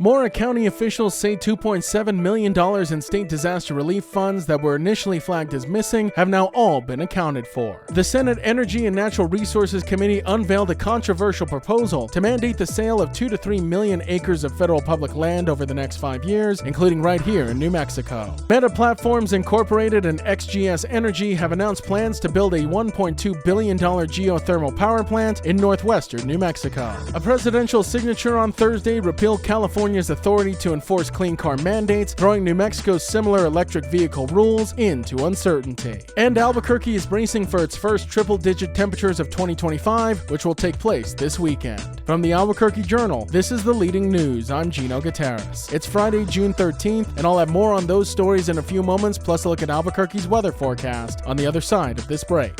Mora County officials say $2.7 million in state disaster relief funds that were initially flagged as missing have now all been accounted for. The Senate Energy and Natural Resources Committee unveiled a controversial proposal to mandate the sale of 2 to 3 million acres of federal public land over the next 5 years, including right here in New Mexico. Meta Platforms Incorporated and XGS Energy have announced plans to build a $1.2 billion geothermal power plant in northwestern New Mexico. A presidential signature on Thursday repealed California's authority to enforce clean car mandates, throwing New Mexico's similar electric vehicle rules into uncertainty. And Albuquerque is bracing for its first triple-digit temperatures of 2025, which will take place this weekend. From the Albuquerque Journal, this is the leading news. I'm Gino Gutierrez. It's Friday, June 13th, and I'll have more on those stories in a few moments, plus a look at Albuquerque's weather forecast on the other side of this break.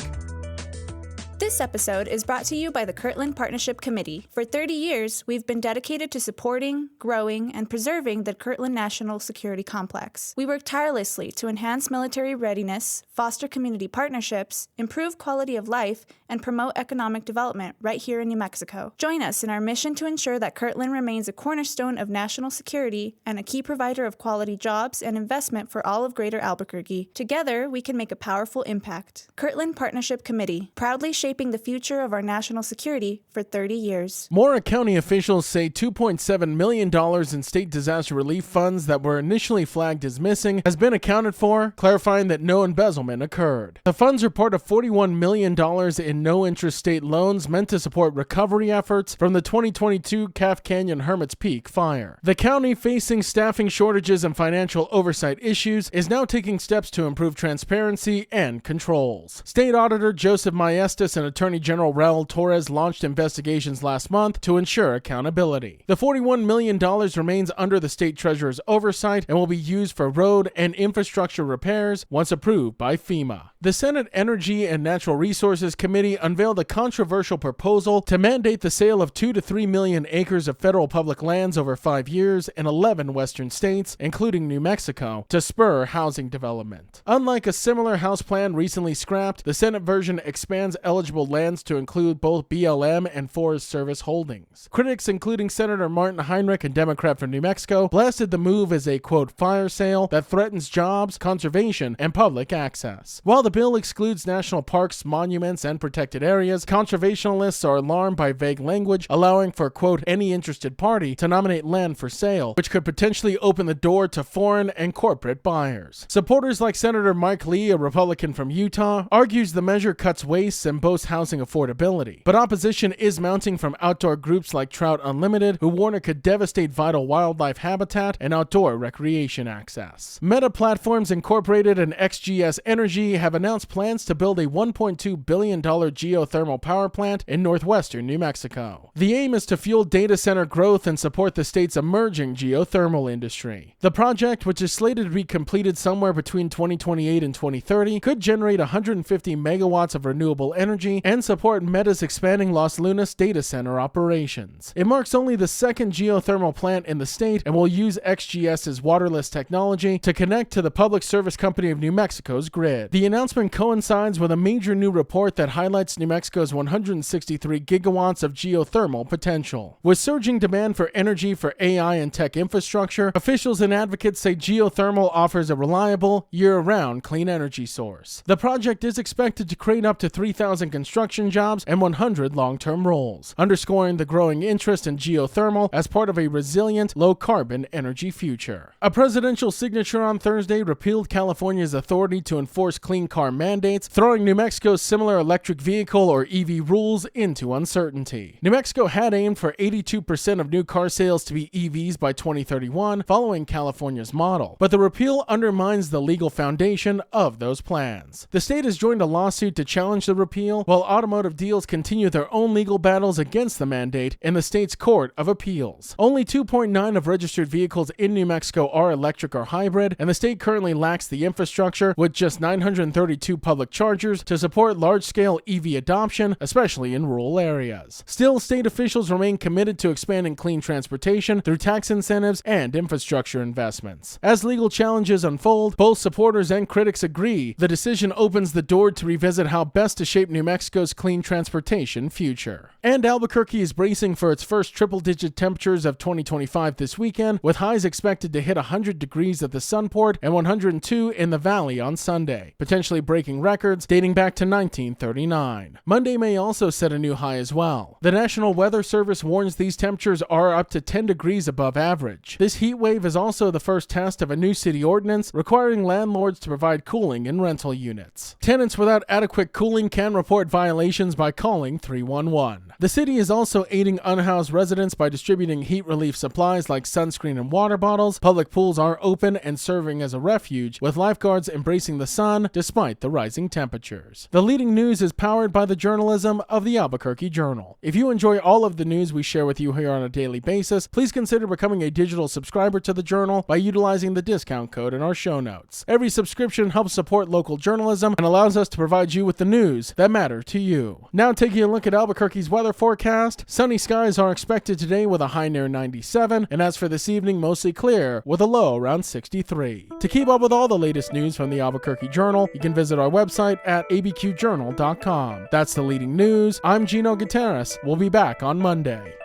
This episode is brought to you by the Kirtland Partnership Committee. For 30 years, we've been dedicated to supporting, growing, and preserving the Kirtland National Security Complex. We work tirelessly to enhance military readiness, foster community partnerships, improve quality of life, and promote economic development right here in New Mexico. Join us in our mission to ensure that Kirtland remains a cornerstone of national security and a key provider of quality jobs and investment for all of Greater Albuquerque. Together, we can make a powerful impact. Kirtland Partnership Committee, proudly shaping the future of our national security for 30 years. Mora County officials say $2.7 million in state disaster relief funds that were initially flagged as missing has been accounted for, clarifying that no embezzlement occurred. The funds are part of $41 million in no-interest state loans meant to support recovery efforts from the 2022 Calf Canyon Hermit's Peak fire. The county, facing staffing shortages and financial oversight issues, is now taking steps to improve transparency and controls. State Auditor Joseph Maestas and Attorney General Raul Torres launched investigations last month to ensure accountability. The $41 million remains under the state treasurer's oversight and will be used for road and infrastructure repairs once approved by FEMA. The Senate Energy and Natural Resources Committee unveiled a controversial proposal to mandate the sale of 2 to 3 million acres of federal public lands over 5 years in 11 western states, including New Mexico, to spur housing development. Unlike a similar House plan recently scrapped, the Senate version expands eligible lands to include both BLM and Forest Service holdings. Critics, including Senator Martin Heinrich, a Democrat from New Mexico, blasted the move as a, quote, fire sale that threatens jobs, conservation, and public access. While the bill excludes national parks, monuments, and protected areas, conservationists are alarmed by vague language allowing for, quote, any interested party to nominate land for sale, which could potentially open the door to foreign and corporate buyers. Supporters like Senator Mike Lee, a Republican from Utah, argues the measure cuts waste and boasts housing affordability. But opposition is mounting from outdoor groups like Trout Unlimited, who warn it could devastate vital wildlife habitat and outdoor recreation access. Meta Platforms Incorporated and XGS Energy have announced plans to build a $1.2 billion geothermal power plant in northwestern New Mexico. The aim is to fuel data center growth and support the state's emerging geothermal industry. The project, which is slated to be completed somewhere between 2028 and 2030, could generate 150 megawatts of renewable energy and support Meta's expanding Los Lunas data center operations. It marks only the second geothermal plant in the state and will use XGS's waterless technology to connect to the Public Service Company of New Mexico's grid. The announcement coincides with a major new report that highlights New Mexico's 163 gigawatts of geothermal potential. With surging demand for energy for AI and tech infrastructure, officials and advocates say geothermal offers a reliable, year-round clean energy source. The project is expected to create up to 3,000 construction jobs and 100 long-term roles, underscoring the growing interest in geothermal as part of a resilient, low-carbon energy future. A presidential signature on Thursday repealed California's authority to enforce clean car mandates, throwing New Mexico's similar electric vehicle or EV rules into uncertainty. New Mexico had aimed for 82% of new car sales to be EVs by 2031, following California's model, but the repeal undermines the legal foundation of those plans. The state has joined a lawsuit to challenge the repeal, while automotive deals continue their own legal battles against the mandate in the state's Court of Appeals. Only 2.9% of registered vehicles in New Mexico are electric or hybrid, and the state currently lacks the infrastructure, with just 932 public chargers to support large-scale EV adoption, especially in rural areas. Still, state officials remain committed to expanding clean transportation through tax incentives and infrastructure investments. As legal challenges unfold, both supporters and critics agree the decision opens the door to revisit how best to shape New Mexico Mexico's clean transportation future. And Albuquerque is bracing for its first triple-digit temperatures of 2025 this weekend, with highs expected to hit 100 degrees at the Sunport and 102 in the valley on Sunday, potentially breaking records dating back to 1939. Monday may also set a new high as well. The National Weather Service warns these temperatures are up to 10 degrees above average. This heat wave is also the first test of a new city ordinance requiring landlords to provide cooling in rental units. Tenants without adequate cooling can report violations by calling 311. The city is also aiding unhoused residents by distributing heat relief supplies like sunscreen and water bottles. Public pools are open and serving as a refuge, with lifeguards embracing the sun despite the rising temperatures. The leading news is powered by the journalism of the Albuquerque Journal. If you enjoy all of the news we share with you here on a daily basis, please consider becoming a digital subscriber to the Journal by utilizing the discount code in our show notes. Every subscription helps support local journalism and allows us to provide you with the news that matter to you. Now taking a look at Albuquerque's weather forecast, sunny skies are expected today with a high near 97, and as for this evening, mostly clear with a low around 63. To keep up with all the latest news from the Albuquerque Journal, you can visit our website at abqjournal.com. That's the leading news. I'm Gino Gutierrez. We'll be back on Monday.